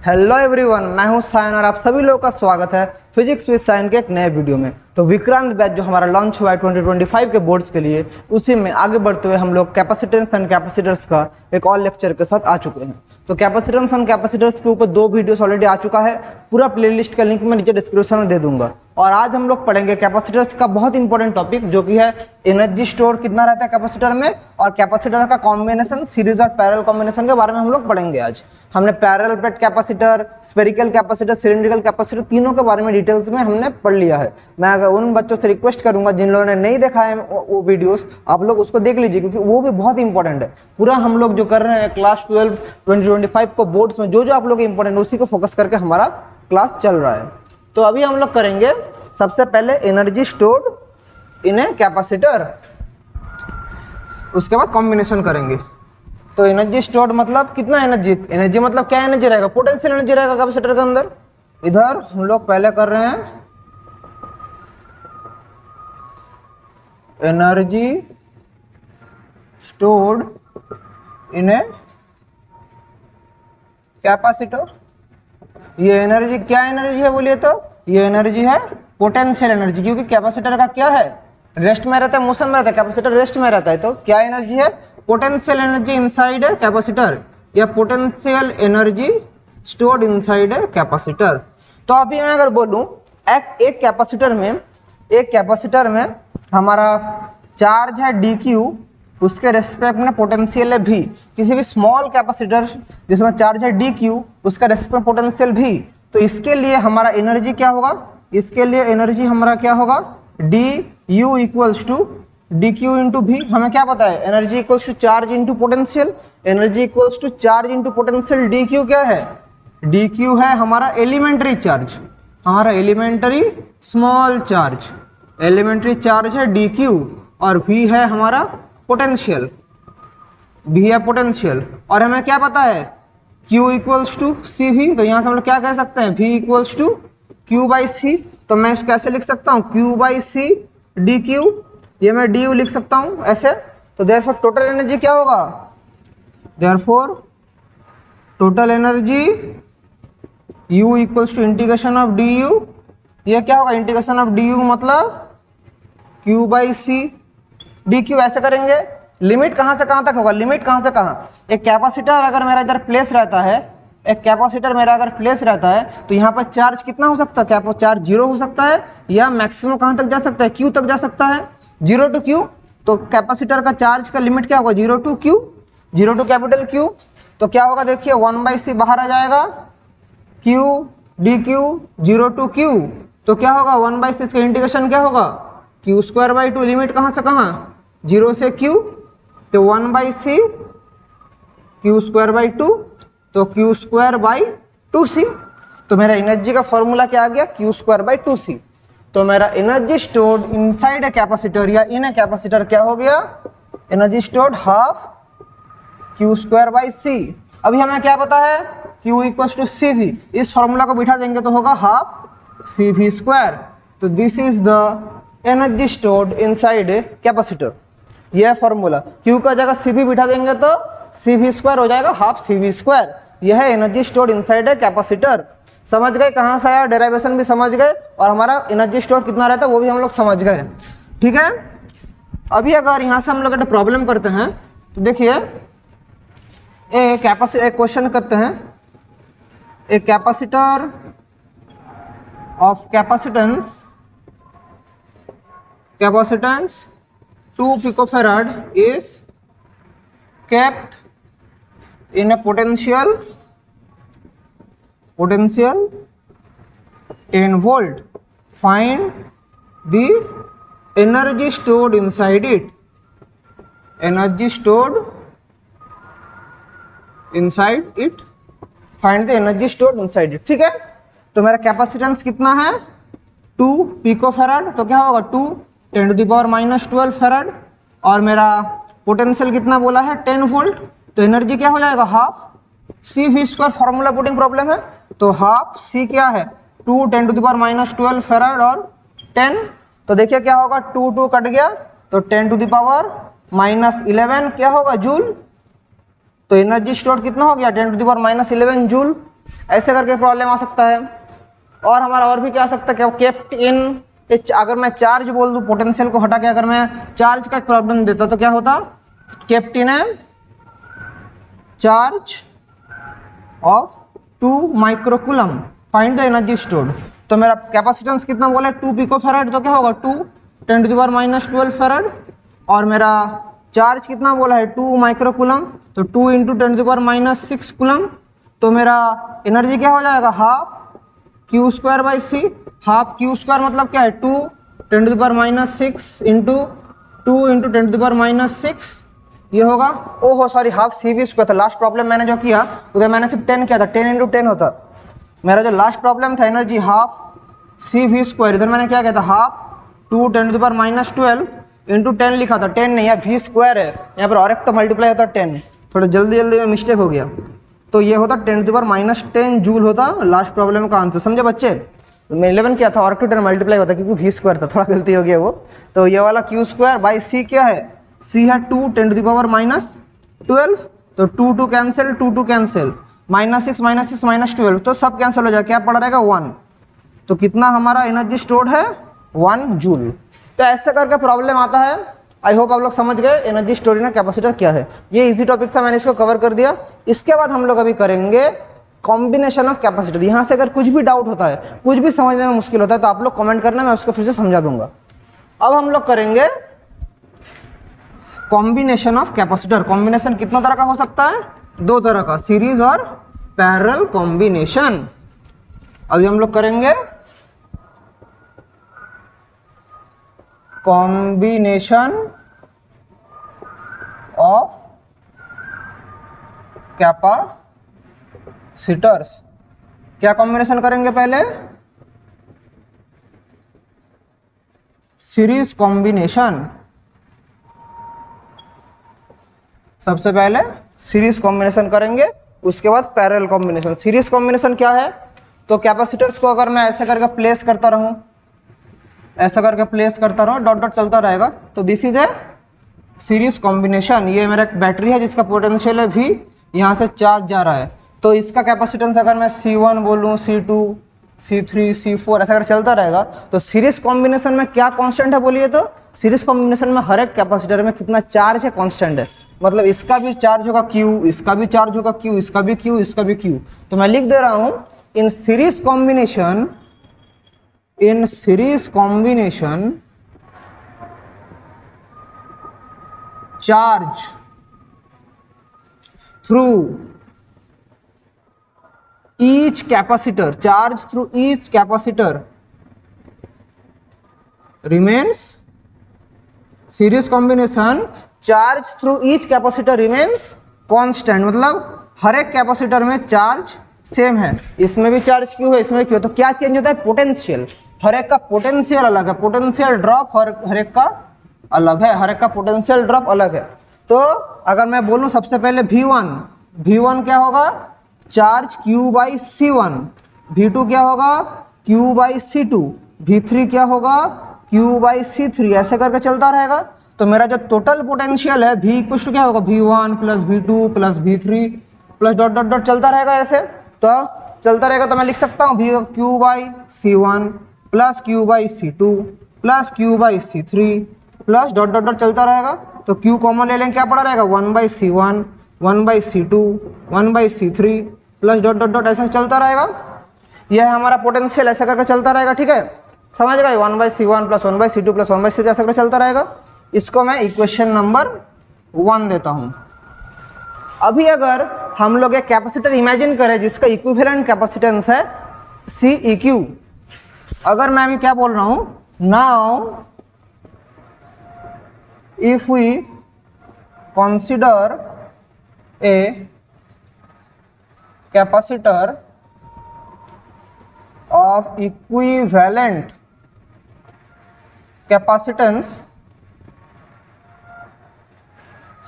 Hello everyone, मैं हूं सायन और आप सभी लोगों का स्वागत है फिजिक्स विद सायन के एक नए वीडियो में। तो विक्रांत बैच जो हमारा लॉन्च हुआ है 2025 के बोर्ड्स के लिए, उसी में आगे बढ़ते हुए हम लोग कैपेसिटेंस एंड कैपेसिटर्स का एक और लेक्चर के साथ आ चुके हैं। तो कैपेसिटेंस एंड कैपेसिटर्स के ऊपर 2 वीडियोस ऑलरेडी आ चुका है। पूरा प्लेलिस्ट का लिंक मैं नीचे डिस्क्रिप्शन में दे दूंगा। और आज हम लोग पढ़ेंगे कैपेसिटर्स का बहुत इंपॉर्टेंट टॉपिक, जो कि है एनर्जी स्टोर कितना रहता है कैपेसिटर में, और कैपेसिटर का कॉम्बिनेशन, सीरीज और पैरेलल कॉम्बिनेशन के बारे में हम लोग पढ़ेंगे। आज हमने parallel plate capacitor, spherical capacitor, cylindrical capacitor, तीनों के बारे में डिटेल्स में हमने पढ़ लिया है। मैं अगर उन बच्चों से रिक्वेस्ट करूंगा जिन लोगों ने नहीं देखा है वो वीडियोस, आप लोग उसको देख लीजिए, क्योंकि वो भी बहुत इंपॉर्टेंट है। पूरा हम लोग जो कर रहे हैं क्लास 12 2025 को बोर्ड्स में जो आप लोग इंपॉर्टेंट उसी को फोकस करके हमारा क्लास चल रहा है। तो अभी हम लोग करेंगे सबसे पहले energy stored in a capacitor, उसके बाद कॉम्बिनेशन करेंगे। तो एनर्जी स्टोर्ड मतलब कितना एनर्जी मतलब क्या एनर्जी रहेगा, पोटेंशियल एनर्जी रहेगा कैपेसिटर के अंदर। इधर हम लोग पहले कर रहे हैं energy stored in a capacitor. ये एनर्जी क्या एनर्जी है बोलिए तो, ये एनर्जी है पोटेंशियल एनर्जी, क्योंकि कैपेसिटर का क्या है, रेस्ट में रहता है, मोशन में रहता है, कैपेसिटर रेस्ट में रहता है। तो क्या एनर्जी है, पोटेंशियल एनर्जी इनसाइड है कैपेसिटर, या पोटेंशियल एनर्जी स्टोर्ड इनसाइड है कैपेसिटर। तो अभी मैं अगर बोलूं एक कैपेसिटर में हमारा चार्ज है dq, उसके रेस्पेक्ट में पोटेंशियल है v। किसी भी स्मॉल कैपेसिटर जिसमें चार्ज है dq, उसका रेस्पेक्ट पोटेंशियल v। तो इसके लिए हमारा एनर्जी क्या होगा, इसके लिए एनर्जी हमारा क्या होगा, du equals to dq into v। हमें क्या पता है, energy equals to charge into potential, energy equals to charge into potential. dq क्या है, dq है हमारा एलिमेंट्री चार्ज, हमारा elementary small charge, elementary charge है dq, और v है हमारा पोटेंशियल, v है पोटेंशियल। और हमें क्या पता है, q इक्वल्स टू cv। तो यहाँ से हम लोग क्या कह सकते हैं, v equals to q by c। तो मैं इसको कैसे लिख सकता हूँ, q बाई c dq, ये मैं du लिख सकता हूँ ऐसे। तो देयरफॉर टोटल एनर्जी क्या होगा, therefore total energy u equals to integration of du। ये क्या होगा, इंटीग्रेशन ऑफ du मतलब q बाई c dq। ऐसे करेंगे, लिमिट कहाँ से कहाँ तक होगा, लिमिट कहाँ से कहाँ। एक कैपेसिटर अगर मेरा इधर प्लेस रहता है, एक कैपेसिटर मेरा अगर प्लेस रहता है, तो यहाँ पर चार्ज कितना हो सकता है, क्या चार्ज 0 हो सकता है, या मैक्सिमम कहाँ तक जा सकता है, q तक जा सकता है, 0 टू q। तो कैपेसिटर का चार्ज का लिमिट क्या होगा, 0 to q, 0 to capital Q। तो क्या होगा देखिए, 1/c बाहर आ जाएगा, q dq 0 टू q। तो क्या होगा 1/c, इसका इंटीग्रेशन क्या होगा, q²/2। लिमिट कहाँ से कहाँ, 0 से q। तो 1/c q²/2, तो q²/2c। तो मेरा एनर्जी का फॉर्मूला क्या आ गया, q²/2c। तो मेरा energy stored inside a capacitor या इन ए कैपेसिटर क्या हो गया, एनर्जी स्टोर्ड हाफ q²/c। अभी हमें क्या पता है, q इक्वल्स टू cv। इस फॉर्मूला को बिठा देंगे तो होगा हाफ cv²। तो this is the energy stored inside a capacitor. यह फॉर्मूला, q का जगह cv बिठा देंगे तो cv² हो जाएगा, हाफ cv²। यह है energy stored inside a capacitor. समझ गए कहाँ से आया, डेरिवेशन भी समझ गए, और हमारा एनर्जी स्टोर कितना रहता है वो भी हम लोग समझ गए। ठीक है, अभी अगर यहाँ से हम लोग प्रॉब्लम करते हैं तो देखिए, एक क्वेश्चन करते हैं, ए capacitor of capacitance 2 picofarad is kept in a potential 10 volt. Find the energy stored inside it. Energy stored inside it. Find the energy stored inside it. ठीक है, तो मेरा कैपेसिटेंस कितना है, 2 पिकोफैराड। तो क्या होगा, 2 10⁻⁻12 फैराड। और मेरा पोटेंशियल कितना बोला है, 10 वोल्ट। तो एनर्जी क्या हो जाएगा, half cv²। Formula putting problem है, तो हाफ c क्या है, 2 10⁻12 फैराड और 10। तो देखिए क्या होगा, 2 कट गया, तो 10⁻11 क्या होगा, जूल। तो एनर्जी स्टोर कितना हो गया, 10⁻11 जूल। ऐसे करके प्रॉब्लम आ सकता है। और हमारा और भी क्या आ सकता है, क्या केप्ट इन, अगर मैं चार्ज बोल दूं, पोटेंशियल को हटा के अगर मैं चार्ज का प्रॉब्लम देता तो क्या होता, केप्ट इन है charge of 2 microcoulomb, find the energy stored. तो मेरा कैपेसिटेंस कितना बोला है 2 पिकोफैराड, तो क्या होगा 2 10⁻12 फैराड। और मेरा चार्ज कितना बोला है 2 माइक्रोकूलम, तो 2 × 10⁻6 कूलम। तो मेरा एनर्जी क्या हो जाएगा हाफ Q²/c। हाफ Q² मतलब क्या है 2 10⁻6 इंटू 2 × 10⁻6 ये होगा, ओहो सॉरी हाफ CV² था। लास्ट प्रॉब्लम मैंने जो किया उधर मैंने सिर्फ 10 किया था, 10 × 10 होता। मेरा जो लास्ट प्रॉब्लम था एनर्जी हाफ CV², इधर मैंने क्या किया था हाफ 2 10⁻12 इंटू 10 लिखा था, 10 नहीं है V² है, यहाँ पर और एक तो मल्टीप्लाई होता 10, थोड़ा जल्दी में मिस्टेक हो गया। तो ये होता 10⁻10 जूल होता लास्ट प्रॉब्लम का आंसर, समझे बच्चे। मैं 11 किया था और 2 10 मल्टीप्लाई होता क्योंकि V² था, थोड़ा गलती हो गया वो। तो ये वाला Q²/c क्या है, c है 2 10⁻12, तो 2 कैंसिल, 2 कैंसिल, -6 -12, तो सब कैंसिल हो जाए, क्या पड़ा रहेगा 1। तो कितना हमारा एनर्जी स्टोर्ड है 1 जूल। तो ऐसे करके प्रॉब्लम आता है। आई होप आप लोग समझ गए एनर्जी स्टोरेज में कैपेसिटर क्या है। ये इजी टॉपिक था, मैंने इसको कवर कर दिया। इसके बाद हम लोग अभी करेंगे कॉम्बिनेशन ऑफ कैपेसिटर। यहाँ से अगर कुछ भी डाउट होता है, कुछ भी समझने में मुश्किल होता है, तो आप लोग कमेंट करना, मैं उसको फिर से समझा दूंगा। अब हम लोग करेंगे कॉम्बिनेशन ऑफ कैपेसिटर। कॉम्बिनेशन कितना तरह का हो सकता है, 2 तरह का, सीरीज और पैरेलल कॉम्बिनेशन। अभी हम लोग करेंगे कॉम्बिनेशन ऑफ कैपेसिटर्स। क्या कॉम्बिनेशन करेंगे पहले, सीरीज कॉम्बिनेशन। सबसे पहले सीरीज कॉम्बिनेशन करेंगे, उसके बाद पैरेलल कॉम्बिनेशन। सीरीज कॉम्बिनेशन क्या है, तो कैपेसिटर्स को अगर मैं ऐसे करके प्लेस करता रहूं, ऐसा करके प्लेस करता रहो, डॉट डॉट चलता रहेगा, तो this is a series combination. ये मेरा एक बैटरी है जिसका पोटेंशियल है V, यहाँ से चार्ज जा रहा है, तो इसका कैपेसिटेंस अगर मैं C1 बोलूँ, C2, C3, C4 ऐसा अगर चलता रहेगा, तो सीरीज कॉम्बिनेशन में क्या कांस्टेंट है बोलिए, तो सीरीज कॉम्बिनेशन में हर एक कैपेसिटर में कितना चार्ज है कांस्टेंट है। मतलब इसका भी चार्ज होगा Q, इसका भी चार्ज होगा Q, इसका भी Q, इसका भी Q। तो मैं लिख दे रहा हूँ in series combination, in series combination charge through each capacitor, charge through each capacitor remains, series combination charge through each capacitor remains constant। मतलब हर एक कैपेसिटर में चार्ज सेम है, इसमें भी चार्ज क्यों है, इसमें क्यों, तो क्या चेंज होता है, पोटेंशियल। हर एक का पोटेंशियल अलग है, पोटेंशियल ड्रॉप हर एक का अलग है, हर एक का पोटेंशियल ड्रॉप अलग है। तो अगर मैं बोलूं सबसे पहले V1 क्या होगा, चार्ज Q/C1, V2 क्या होगा Q/C2, V3 क्या होगा Q/C3, ऐसे करके चलता रहेगा। तो मेरा जो टोटल पोटेंशियल है V इक्वल टू क्या होगा, V1 + V2 + V3 plus dot dot dot चलता रहेगा ऐसे। तो चलता रहेगा तो मैं लिख सकता हूँ Q/C1 + Q/C2 + Q/C3 plus dot dot dot चलता रहेगा। तो Q कॉमन ले लेंगे, क्या पड़ा रहेगा 1/C1 1/C2 1/C3 plus dot dot dot ऐसा चलता रहेगा। यह है हमारा पोटेंशियल, ऐसा करके चलता रहेगा, ठीक है, समझ गए। 1/C1 + 1/C2 + 1/C3 ऐसा करके चलता रहेगा। इसको मैं इक्वेशन नंबर 1 देता हूँ। अभी अगर हम लोग एक कैपेसिटर इमेजिन करें जिसका इक्विवेलेंट कैपेसिटेंस है Ceq, अगर मैं अभी क्या बोल रहा हूँ, now if we consider a capacitor of equivalent capacitance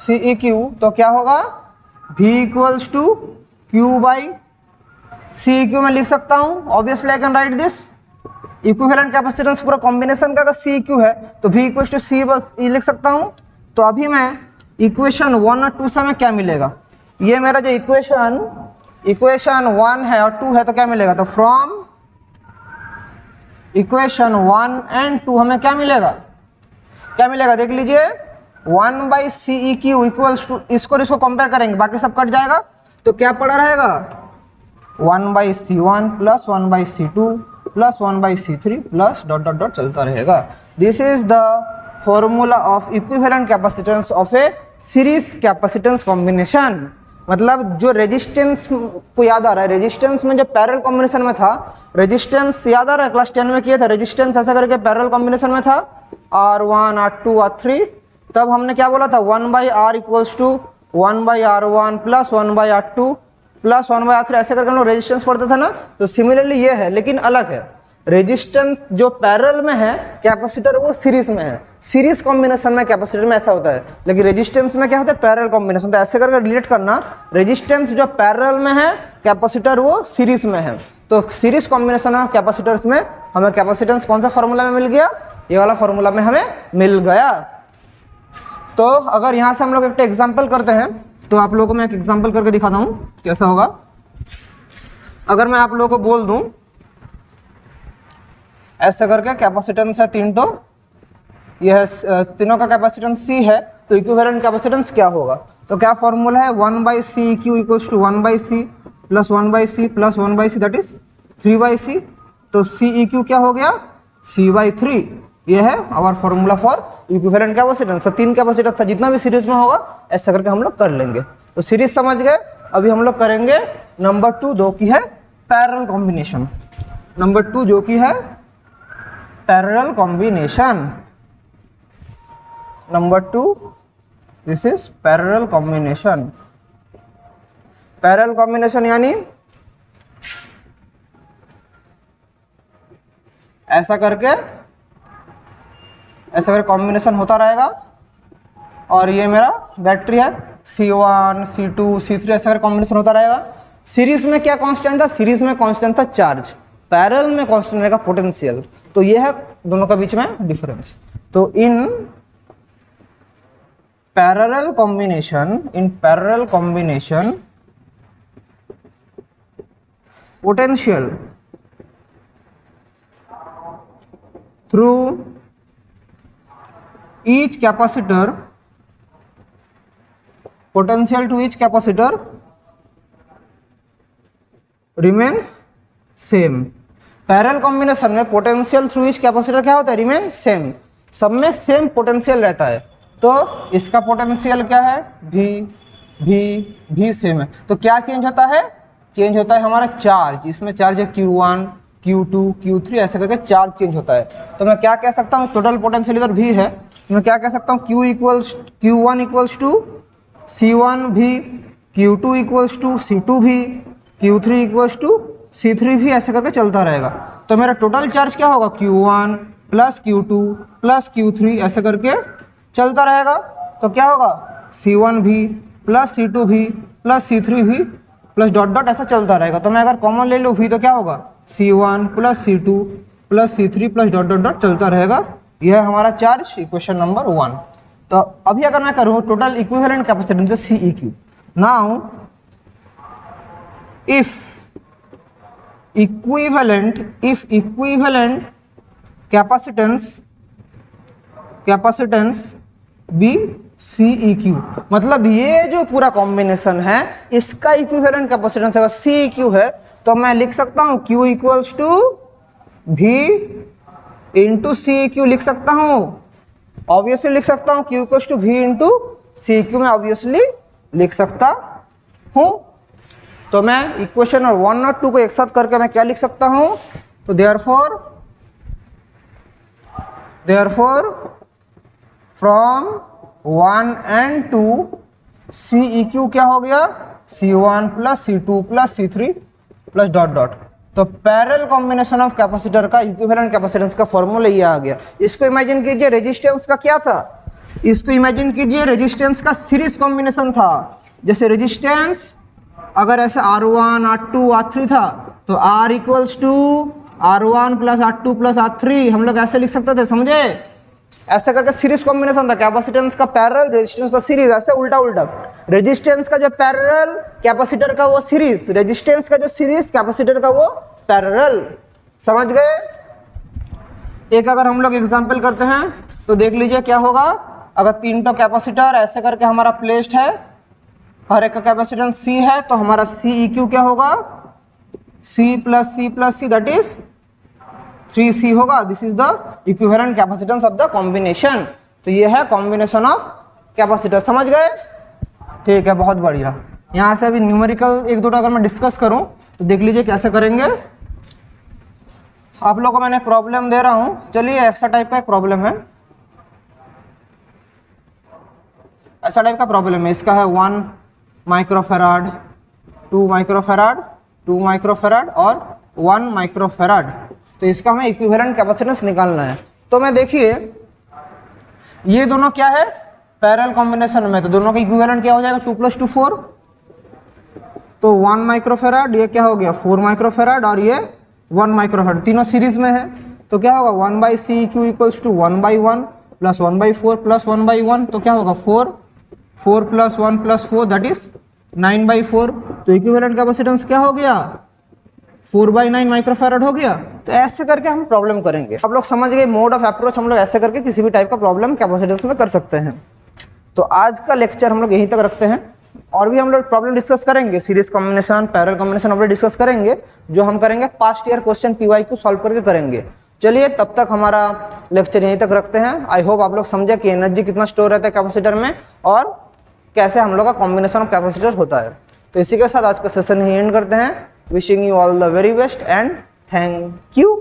Ceq, तो क्या होगा V = Q/Ceq में लिख सकता हूँ। Obviously I can write this. Equivalent capacitance पूरा कॉम्बिनेशन का अगर Ceq है तो V = C लिख सकता हूँ। तो अभी मैं इक्वेशन 1 और 2 से हमें क्या मिलेगा, ये मेरा जो इक्वेशन इक्वेशन 1 है और 2 है तो क्या मिलेगा, तो फ्रॉम इक्वेशन 1 एंड 2 हमें क्या मिलेगा, क्या मिलेगा देख लीजिए, 1/CEQ इक्वल्स टू, इसको कंपेयर करेंगे बाकी सब कट जाएगा तो क्या पड़ा रहेगा 1/C1 plus 1/C2 plus 1/C3 plus dot dot dot चलता रहेगा। This is the formula of equivalent capacitance of A series capacitance combination. मतलब जो रेजिस्टेंस को याद आ रहा है, रेजिस्टेंस में जो पैरेलल कॉम्बिनेशन में था, रेजिस्टेंस याद आ रहा है क्लास 10 में किया था, रेजिस्टेंस ऐसा करके पैरेलल कॉम्बिनेशन में था R1 R2 R3, तब हमने क्या बोला था 1/R equals to 1/R1 plus 1/R2 plus 1/R3 ऐसे करके हम लोग रेजिस्टेंस पढ़ते थे ना। तो सिमिलरली ये है लेकिन अलग है, रेजिस्टेंस जो पैरेलल में है, कैपेसिटर वो सीरीज में है। सीरीज कॉम्बिनेशन में कैपेसिटर में ऐसा होता है, लेकिन रेजिस्टेंस में क्या होता है पैरेलल कॉम्बिनेशन। तो ऐसे करके रिलेट करना, रेजिस्टेंस जो पैरेलल में है, कैपेसिटर वो सीरीज में है। तो सीरीज कॉम्बिनेशन ऑफ कैपेसिटर्स में हमें कैपेसिटेंस कौन सा फॉर्मूला में मिल गया, ये वाला फॉर्मूला में हमें मिल गया। तो अगर यहाँ से हम लोग एक एग्जाम्पल करते हैं तो आप लोगों को मैं एक एग्जाम्पल करके दिखाता हूँ कैसा होगा। अगर मैं आप लोगों को बोल दूं ऐसे करके कैपेसिटेंस है 3 तो यह है तीनों का कैपेसिटेंस C है, तो इक्विवेलेंट कैपेसिटेंस क्या होगा, तो क्या फॉर्मूला है 1/CEQ equals to 1/C plus 1/C plus 1/C that is 3/C। तो CEQ क्या हो गया C/3, ये है our formula for equivalent capacitance. तो 3 कैपेसिटर था, जितना भी सीरीज में होगा ऐसा करके हम लोग कर लेंगे। तो सीरीज समझ गए। अभी हम लोग करेंगे नंबर 2 जो कि है पैरेलल कॉम्बिनेशन। नंबर 2 जो कि है parallel combination. Number 2 this is parallel combination. Parallel combination यानी ऐसा करके कॉम्बिनेशन होता रहेगा और ये मेरा बैटरी है C1 C2 C3 ऐसा करके कॉम्बिनेशन होता रहेगा। सीरीज में क्या कांस्टेंट था, सीरीज में कांस्टेंट था चार्ज, पैरेलल में कांस्टेंट रहेगा पोटेंशियल। तो ये है दोनों के बीच में डिफरेंस। तो in parallel combination potential through each capacitor, potential to each capacitor remains same। Parallel combination में पोटेंशियल थ्रू ईच कैपेसिटर क्या होता है, रिमेन सेम, सब में सेम पोटेंशियल रहता है। तो इसका पोटेंशियल क्या है भी सेम है। तो क्या चेंज होता है, चेंज होता है हमारा चार्ज। इसमें चार्ज है Q1 Q2 Q3 ऐसे करके चार्ज चेंज होता है। तो मैं क्या कह सकता हूँ, टोटल पोटेंशियल इधर भी है, मैं क्या कह सकता हूँ Q1 इक्वल्स टू C1 भी, Q2 इक्वल्स टू C2 भी, Q3 इक्वल्स टू C3 भी, ऐसे करके चलता रहेगा। तो मेरा टोटल चार्ज क्या होगा Q1 plus Q2 plus Q3 ऐसे करके चलता रहेगा। तो क्या होगा C1 भी प्लस C2 भी प्लस C3 भी प्लस डॉट डॉट ऐसा चलता रहेगा। तो मैं अगर कॉमन ले लूँ भी तो क्या होगा C1 plus C2 plus C3 plus dot dot dot चलता रहेगा। यह है हमारा चार्ज इक्वेशन नंबर 1। तो अभी अगर मैं करूँ total equivalent capacitance CEQ, now if equivalent capacitance be CEQ, मतलब ये जो पूरा कॉम्बिनेशन है इसका इक्विवेलेंट कैपेसिटेंस अगर CEQ है तो मैं लिख सकता हूँ Q equals to V into CEQ लिख सकता हूँ, ऑब्वियसली लिख सकता हूँ Q equals to V into CEQ में ऑब्वियसली लिख सकता हूँ। तो मैं इक्वेशन और 1 और 2 को एक साथ करके मैं क्या लिख सकता हूँ, तो देयरफॉर फ्रॉम 1 एंड 2 CEQ क्या हो गया C1 plus C2 plus C3 plus dot dot. तो पैरेलल कॉम्बिनेशन ऑफ कैपेसिटर का इक्विवेलेंट कैपेसिटेंस का फॉर्मूला ये आ गया। इसको इमेजिन कीजिए रेजिस्टेंस का क्या था, इसको इमेजिन कीजिए रेजिस्टेंस का सीरीज कॉम्बिनेशन था। जैसे रेजिस्टेंस अगर ऐसे R1 R2 R3 था तो R equals to R1 plus R2 plus R3 हम लोग ऐसे लिख सकते थे, समझे। ऐसे करके सीरीज कॉम्बिनेशन था, कैपेसिटेंस का पैरेलल रेजिस्टेंस का सीरीज, ऐसे उल्टा उल्टा। रेजिस्टेंस का जो पैरेलल, कैपेसिटर का वो सीरीज, रेजिस्टेंस का जो सीरीज, कैपेसिटर का वो पैरेलल। समझ गए? एक अगर हम लोग एग्जांपल करते हैं तो देख लीजिए क्या होगा। अगर 3 तो कैपेसिटर ऐसे करके हमारा प्लेस्ड है, हर एक का कैपेसिटेंस C है, तो हमारा CEQ क्या होगा, C plus C that is 3C होगा। This is the equivalent capacitance of the combination. तो ये है कॉम्बिनेशन ऑफ कैपेसिटर। समझ गए? ठीक है, बहुत बढ़िया। यहाँ से अभी न्यूमेरिकल एक दो अगर मैं डिस्कस करूँ तो देख लीजिए कैसे करेंगे। आप लोगों को मैंने प्रॉब्लम दे रहा हूँ, चलिए ऐसा टाइप का एक प्रॉब्लम है, ऐसा टाइप का प्रॉब्लम है। इसका है 1 माइक्रोफेराड, 2 माइक्रोफेराड, 2 माइक्रोफेराड और 1 माइक्रोफेराड। तो इसका हमें इक्विवेलेंट कैपेसिटेंस निकालना है। तो मैं देखिए ये दोनों क्या है, पैरेलल कॉम्बिनेशन में, तो दोनों का इक्विवेलेंट क्या हो जाएगा, 2 + 2 4। तो 1 माइक्रोफेराड, ये क्या हो गया 4 माइक्रोफेराड, और ये 1 माइक्रोफेराड, तीनों सीरीज में है। तो क्या होगा 1/CEQ = 1/1 + 1/4 + 1/1। तो क्या होगा 4 + 1 + 4 दैट इज 9/4। तो इक्विवेलेंट कैपेसिटेंस क्या हो गया 4/9 माइक्रोफेराड हो गया। तो ऐसे करके हम प्रॉब्लम करेंगे। आप लोग समझ गए मोड ऑफ अप्रोच, हम लोग ऐसे करके किसी भी टाइप का प्रॉब्लम कैपेसिटेंस में कर सकते हैं। तो आज का लेक्चर हम लोग यहीं तक रखते हैं, और भी हम लोग प्रॉब्लम डिस्कस करेंगे, सीरीज कॉम्बिनेशन, पैरेलल कॉम्बिनेशन हम लोग डिस्कस करेंगे, जो हम करेंगे past year question PYQ solve करके करेंगे। चलिए तब तक हमारा लेक्चर यहीं तक रखते हैं। आई होप आप लोग समझे कि एनर्जी कितना स्टोर रहता है कैपेसिटर में और कैसे हम लोग का कॉम्बिनेशन ऑफ कैपेसिटर होता है। तो इसी के साथ आज का सेशन ही एंड करते हैं। Wishing you all the very best and thank you.